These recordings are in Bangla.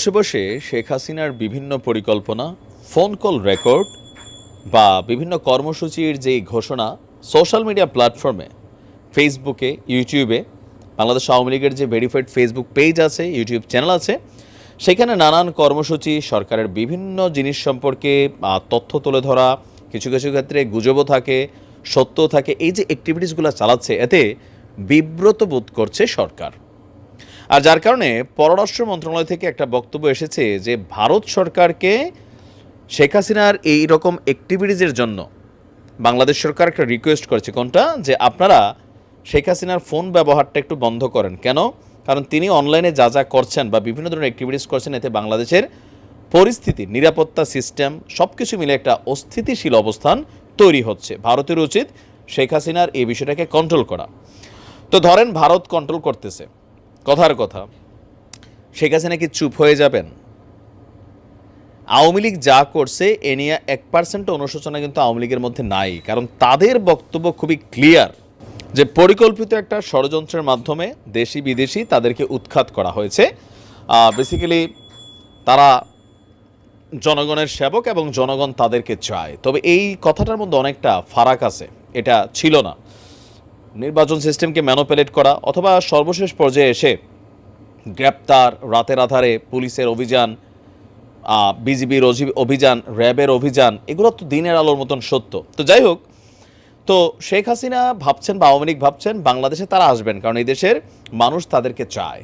বসে বসে শেখ হাসিনার বিভিন্ন পরিকল্পনা, ফোন কল রেকর্ড বা বিভিন্ন কর্মসূচির যে ঘোষণা সোশ্যাল মিডিয়া প্ল্যাটফর্মে, ফেসবুকে, ইউটিউবে, বাংলাদেশ আওয়ামী লীগের যে ভেরিফাইড ফেসবুক পেজ আছে, ইউটিউব চ্যানেল আছে, সেখানে নানান কর্মসূচি, সরকারের বিভিন্ন জিনিস সম্পর্কে তথ্য তুলে ধরা, কিছু কিছু ক্ষেত্রে গুজবও থাকে, সত্যও থাকে। এই যে অ্যাক্টিভিটিসগুলো চালাচ্ছে, এতে বিব্রত বোধ করছে সরকার। আর যার কারণে পররাষ্ট্র মন্ত্রণালয় থেকে একটা বক্তব্য এসেছে যে ভারত সরকারকে শেখ হাসিনার এই রকম অ্যাক্টিভিটিজের জন্য বাংলাদেশ সরকার একটা রিকোয়েস্ট করেছে। কোনটা? যে আপনারা শেখ হাসিনার ফোন ব্যবহারটা একটু বন্ধ করেন। কেন? কারণ তিনি অনলাইনে যা যা করছেন বা বিভিন্ন ধরনের অ্যাক্টিভিটিস করছেন, এতে বাংলাদেশের পরিস্থিতি, নিরাপত্তা সিস্টেম সব কিছু মিলে একটা অস্থিতিশীল অবস্থান তৈরি হচ্ছে। ভারতের উচিত শেখ হাসিনার এই বিষয়টাকে কন্ট্রোল করা। তো ধরেন ভারত কন্ট্রোল করতেছে, কথার কথা, শেখ হাসিনা কি চুপ হয়ে যাবেন? আওয়ামী লীগ যা করছে এ নিয়ে 1% অনুশোচনা কিন্তু আওয়ামী লীগের মধ্যে নাই। কারণ তাদের বক্তব্য খুবই ক্লিয়ার যে পরিকল্পিত একটা ষড়যন্ত্রের মাধ্যমে দেশি বিদেশি তাদেরকে উৎখাত করা হয়েছে। বেসিক্যালি তারা জনগণের সেবক এবং জনগণ তাদেরকে চায়। তবে এই কথাটার মধ্যে অনেকটা ফারাক আছে। এটা ছিল না। নির্বাচন সিস্টেমকে ম্যানিপুলেট করা অথবা সর্বশেষ পর্যায়ে এসে গ্রেপ্তার, রাতের আধারে পুলিশের অভিযান, বিজিবির অভিযান, র্যাবের অভিযান, এগুলো তো দিনের আলোর মতন সত্য। তো যাই হোক, তো শেখ হাসিনা ভাবছেন বা আওয়ামী লীগ ভাবছেন বাংলাদেশে তারা আসবেন, কারণ এই দেশের মানুষ তাদেরকে চায়।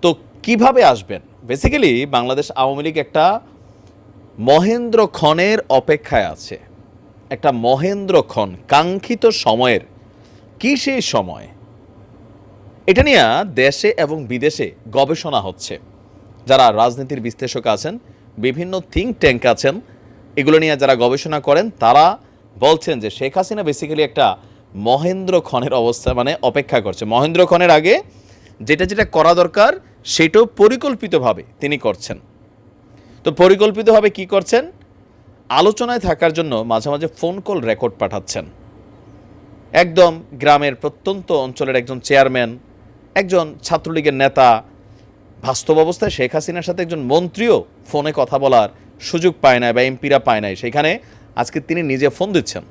তো কিভাবে আসবেন? বেসিক্যালি বাংলাদেশ আওয়ামী লীগ একটা মহেন্দ্র ক্ষণের অপেক্ষায় আছে। একটা মহেন্দ্র ক্ষণ, কাঙ্ক্ষিত সময়ের। কি সেই সময়? এটা নিয়ে দেশে এবং বিদেশে গবেষণা হচ্ছে। যারা রাজনীতির বিশ্লেষক আছেন, বিভিন্ন থিঙ্ক ট্যাঙ্ক আছেন, এগুলো নিয়ে যারা গবেষণা করেন, তারা বলছেন যে শেখ হাসিনা বেসিক্যালি একটা মহেন্দ্র ক্ষণের অবস্থা, মানে অপেক্ষা করছে। মহেন্দ্র ক্ষণের আগে যেটা যেটা করা দরকার সেটাও পরিকল্পিতভাবে তিনি করছেন। তো পরিকল্পিতভাবে কি করছেন? আলোচনায় থাকার জন্য মাঝে মাঝে ফোন কল রেকর্ড পাঠাচ্ছেন। একদম গ্রামের প্রত্যন্ত অঞ্চলের একজন চেয়ারম্যান, একজন ছাত্রলীগের নেতা, বাস্তব অবস্থায় শেখ হাসিনার সাথে একজন মন্ত্রীও ফোনে কথা বলার সুযোগ পায় না বা এমপিরা পায় নাই, সেখানে আজকে তিনি নিজে ফোন দিচ্ছেন,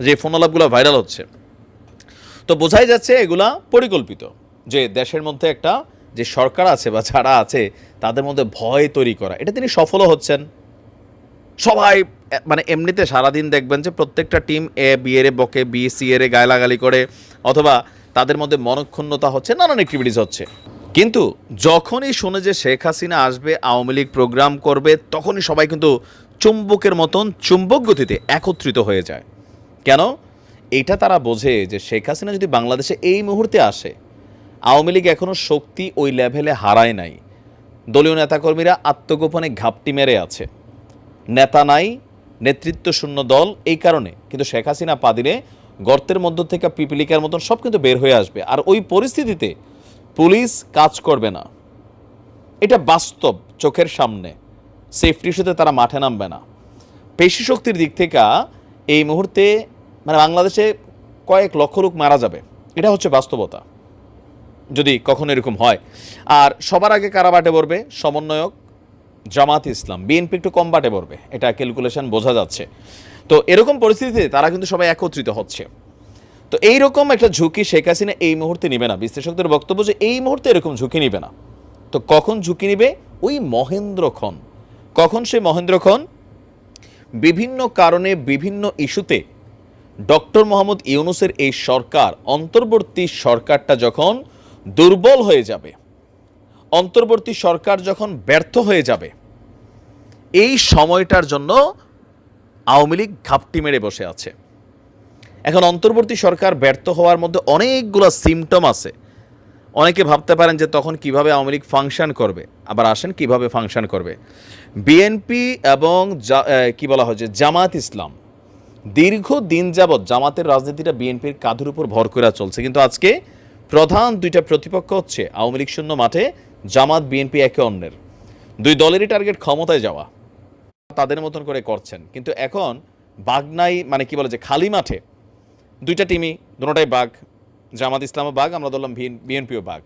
যে ফোন আলাপগুলো ভাইরাল হচ্ছে। তো বোঝাই যাচ্ছে এগুলা পরিকল্পিত, যে দেশের মধ্যে একটা যে সরকার আছে বা যারা আছে তাদের মধ্যে ভয় তৈরি করা। এটা তিনি সফলও হচ্ছেন। সবাই মানে এমনিতে সারাদিন দেখবেন যে প্রত্যেকটা টিম এ বি এর বকে, বি সি এর গায়লাগালি করে, অথবা তাদের মধ্যে মনক্ষুণ্ণতা হচ্ছে, নানান অ্যাক্টিভিটিস হচ্ছে। কিন্তু যখনই শুনে যে শেখ হাসিনা আসবে, আওয়ামী লীগ প্রোগ্রাম করবে, তখনই সবাই কিন্তু চুম্বকের মতন চুম্বক গতিতে একত্রিত হয়ে যায়। কেন? এটা তারা বোঝে যে শেখ হাসিনা যদি বাংলাদেশে এই মুহূর্তে আসে, আওয়ামী লীগ এখনও শক্তি ওই লেভেলে হারায় নাই। দলীয় নেতাকর্মীরা আত্মগোপনে ঘাপটি মেরে আছে, নেতা নাই, নেতৃত্ব শূন্য দল। এই কারণে কিন্তু শেখ হাসিনা পা দিলে গর্তের মধ্য থেকে পিপিলিকার মতন সব কিন্তু বের হয়ে আসবে। আর ওই পরিস্থিতিতে পুলিশ কাজ করবে না, এটা বাস্তব, চোখের সামনে। সেফটি ইস্যুতে তারা মাঠে নামবে না। পেশি শক্তির দিক থেকে এই মুহূর্তে মানে বাংলাদেশে কয়েক লক্ষ লোক মারা যাবে, এটা হচ্ছে বাস্তবতা যদি কখনো এরকম হয়। আর সবার আগে কারা বাটে পড়বে? সমন্বয়ক জামাত ইসলাম, বিএনপি একটু কম বাটে পড়বে, এটা ক্যালকুলেশন বোঝা যাচ্ছে। তো এরকম পরিস্থিতিতে তারা কিন্তু সবাই একত্রিত হচ্ছে। তো এইরকম একটা ঝুঁকি শেখ হাসিনা এই মুহূর্তে নিবে না। বিশ্লেষকদের বক্তব্য যে এই মুহূর্তে এরকম ঝুঁকি নিবে না। তো কখন ঝুঁকি নিবে? ওই মহেন্দ্রক্ষণ। কখন সে মহেন্দ্রক্ষণ? বিভিন্ন কারণে, বিভিন্ন ইস্যুতে ডক্টর মোহাম্মদ ইউনূসের এই সরকার, অন্তর্বর্তী সরকারটা যখন দুর্বল হয়ে যাবে, অন্তর্বর্তী সরকার যখন ব্যর্থ হয়ে যাবে, এই সময়টার জন্য আওয়ামী লীগ ঘাপটি মেরে বসে আছে। এখন অন্তর্বর্তী সরকার ব্যর্থ হওয়ার মধ্যে অনেকগুলো সিমটম আছে। অনেকে ভাবতে পারেন যে তখন কিভাবে আওয়ামী লীগ ফাংশন করবে। আবার আসেন কিভাবে ফাংশন করবে। বিএনপি এবং কি বলা হয় যে জামাত ইসলাম, দীর্ঘদিন যাবৎ জামাতের রাজনীতিটা বিএনপির কাঁধের উপর ভর করে চলছে। কিন্তু আজকে প্রধান দুইটা প্রতিপক্ষ হচ্ছে আওয়ামী লীগ শূন্য মাঠে, জামাত বিএনপি একে অন্যের। দুই দলেরই টার্গেট ক্ষমতায় যাওয়া, তাদের মতন করে করছেন। কিন্তু এখন বাগনাই, মানে কি বলে যে খালি মাঠে দুইটা টিমই, দুটোটাই বাঘ। জামাত ইসলামও বাঘ, আমরা ধরলাম বিএনপিও বাঘ।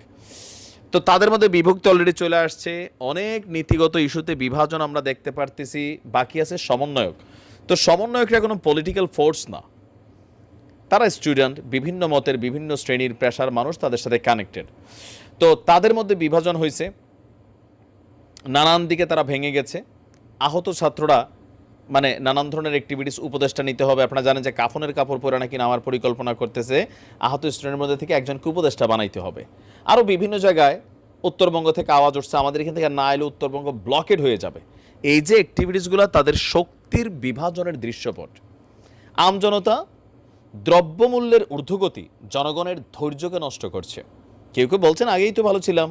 তো তাদের মধ্যে বিভক্তি অলরেডি চলে আসছে, অনেক নীতিগত ইস্যুতে বিভাজন আমরা দেখতে পারতেছি। বাকি আছে সমন্বয়ক। তো সমন্বয়করা কোনো পলিটিক্যাল ফোর্স না, তারা স্টুডেন্ট, বিভিন্ন মতের বিভিন্ন শ্রেণীর পেশার মানুষ, তাদের সাথে কানেক্টেড। তো তাদের মধ্যে বিভাজন হয়েছে, নানান দিকে তারা ভেঙে গেছে। আহত ছাত্ররা মানে নানান ধরনের অ্যাক্টিভিটিস উপদেষ্টা নিতে হবে। আপনারা জানেন যে কাফনের কাপড় পরে নাকি নামার পরিকল্পনা করতেছে, আহত স্টুডেন্টের মধ্যে থেকে একজনকে উপদেষ্টা বানাইতে হবে। আরও বিভিন্ন জায়গায় উত্তরবঙ্গ থেকে আওয়াজ উঠছে, আমাদের এখান থেকে না এলে উত্তরবঙ্গ ব্লকেড হয়ে যাবে। এই যে অ্যাক্টিভিটিসগুলো তাদের শক্তির বিভাজনের দৃশ্যপট। আমজনতা, দ্রব্যমূল্যের ঊর্ধ্বগতি জনগণের ধৈর্যকে নষ্ট করছে। কেউ কেউ বলছেন আগেই তো ভালো ছিলাম,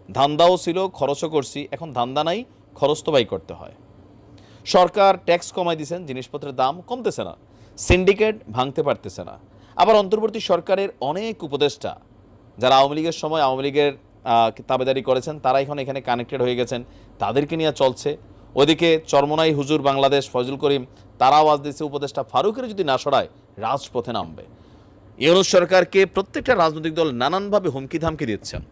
ধান্দাও ছিল, খরচও করছি, এখন ধান্দা নাই, খরচ তো বাই করতে হয়। সরকার ট্যাক্স কমাই দিয়েছেন, জিনিসপত্রের দাম কমতেছে না, সিন্ডিকেট ভাঙতে পারতেছে না। আবার অন্তর্বর্তী সরকারের অনেক উপদেষ্টা যারা আওয়ামী লীগের সময় আওয়ামী লীগের তাবেদারি করেছেন, তারা এখন এখানে কানেক্টেড হয়ে গেছেন, তাদেরকে নিয়ে চলছে। ওইদিকে চরমনাই হুজুর বাংলাদেশ ফয়জুল করিম, তারা আওয়াজ দিচ্ছে উপদেষ্টা ফারুকের যদি না সরায় রাজপথে নামবে। ইউনূস সরকারকে প্রত্যেকটা রাজনৈতিক দল নানানভাবে হুমকি ধামকি দিচ্ছেন।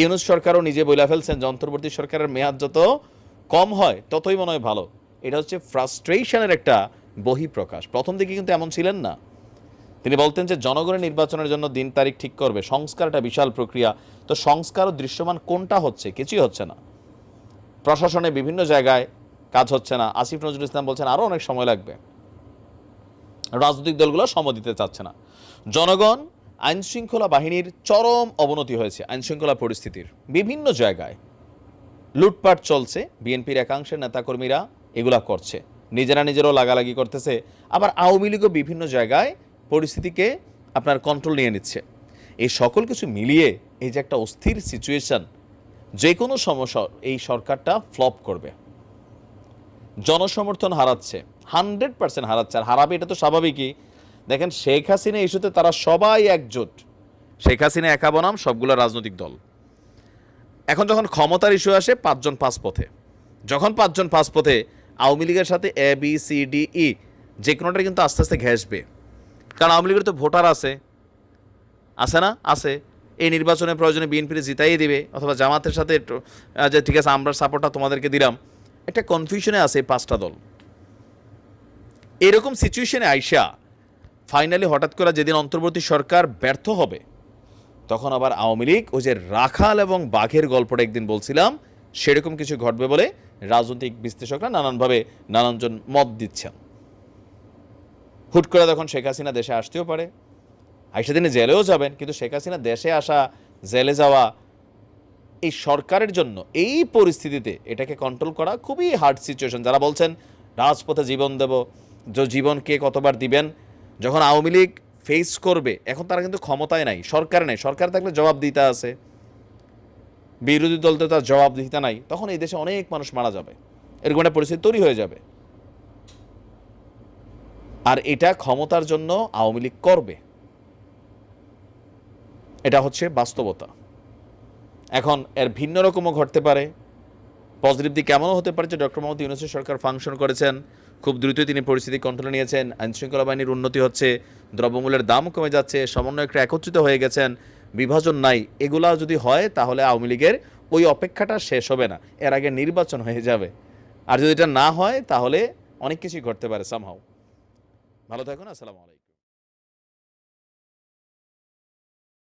ইউনূস সরকারও নিজে বইলা ফেলছেন যে অন্তর্বর্তী সরকারের মেয়াদ যত কম হয় ততই মনে হয় ভালো। এটা হচ্ছে ফ্রাস্ট্রেশনের একটা বহিঃপ্রকাশ। প্রথম দিকে কিন্তু এমন ছিলেন না। তিনি বলতেন যে জনগণের নির্বাচনের জন্য দিন তারিখ ঠিক করবে, সংস্কার একটা বিশাল প্রক্রিয়া। তো সংস্কার ও দৃশ্যমান কোনটা হচ্ছে? কিছুই হচ্ছে না। প্রশাসনে বিভিন্ন জায়গায় কাজ হচ্ছে না। আসিফ নজরুল ইসলাম বলছেন আরও অনেক সময় লাগবে। রাজনৈতিক দলগুলো সময় দিতে চাচ্ছে না। জনগণ, আইনশৃঙ্খলা বাহিনীর চরম অবনতি হয়েছে। আইনশৃঙ্খলা পরিস্থিতির বিভিন্ন জায়গায় লুটপাট চলছে, বিএনপির একাংশের নেতাকর্মীরা এগুলা করছে, নিজেরাও লাগালাগি করতেছে। আবার আওয়ামী লীগও বিভিন্ন জায়গায় পরিস্থিতিকে আপনার কন্ট্রোল নিয়ে নিচ্ছে। এই সকল কিছু মিলিয়ে এই যে একটা অস্থির সিচুয়েশন, যে কোনো সমস্যা এই সরকারটা ফ্লপ করবে। জনসমর্থন হারাচ্ছে, 100% হারাচ্ছে। আর হারাবে এটা তো স্বাভাবিকই। দেখেন শেখ হাসিনা ইস্যুতে তারা সবাই একজোট। শেখ হাসিনা একা বনাম সবগুলো রাজনৈতিক দল। এখন যখন ক্ষমতার ইস্যু আসে 5 জন 5 পথে। যখন 5 জন 5 পথে, আওয়ামী লীগের সাথে ABCDE যে কোনোটা কিন্তু আস্তে আস্তে ঘেঁষবে। কারণ আওয়ামী লীগের তো ভোটার আছে না? আছে। এই নির্বাচনের প্রয়োজনে বিএনপির জিতাইয়ে দিবে, অথবা জামাতের সাথে যে ঠিক আছে আমরা সাপোর্টটা তোমাদেরকে দিলাম। একটা কনফিউশনে আছে এই 5টা দল। এরকম সিচুয়েশনে আইসা ফাইনালি হঠাৎ করে যেদিন অন্তর্বর্তী সরকার ব্যর্থ হবে, তখন আবার আওয়ামী লীগ ওই যে রাখাল এবং বাঘের গল্পটা একদিন বলছিলাম, সেরকম কিছু ঘটবে বলে রাজনৈতিক বিশ্লেষকরা নানানভাবে নানানজন মত দিচ্ছেন। হুট করে তখন শেখ হাসিনা দেশে আসতেও পারে, আইসা দিনে জেলেও যাবেন। কিন্তু শেখ হাসিনা দেশে আসা, জেলে যাওয়া এই সরকারের জন্য এই পরিস্থিতিতে এটাকে কন্ট্রোল করা খুবই হার্ড সিচুয়েশন। যারা বলছেন রাজপথে জীবন দেব, যে জীবন কে কতবার দিবেন, যখন আওয়ামী লীগ ফেস করবে, এখন তারা কিন্তু ক্ষমতায় নাই, সরকার নেই। সরকার থাকলে জবাব দিতে আছে, বিরোধী দলতে তার জবাব দিতে নাই, তখন এই দেশে অনেক মানুষ মারা যাবে, এরকম একটা পরিস্থিতি তৈরি হয়ে যাবে। আর এটা ক্ষমতার জন্য আওয়ামী লীগ করবে, এটা হচ্ছে বাস্তবতা। এখন এর ভিন্ন রকমও ঘটতে পারে। পজিটিভ দিক এমনও হতে পারে যে ডক্টর মোহাম্মদ ইউনূসের সরকার ফাংশন করেছেন, খুব দ্রুতই তিনি পরিস্থিতি কন্ট্রোলে নিয়েছেন, আইনশৃঙ্খলা বাহিনীর উন্নতি হচ্ছে, দ্রব্যমূল্যের দাম কমে যাচ্ছে, সমন্বয়করা একত্রিত হয়ে গেছেন, বিভাজন নাই। এগুলা যদি হয় তাহলে আওয়ামী লীগের ওই অপেক্ষাটা শেষ হবে না, এর আগে নির্বাচন হয়ে যাবে। আর যদি এটা না হয় তাহলে অনেক কিছুই ঘটতে পারে সামহাউ। ভালো থাকুন, আসসালামু আলাইকুম।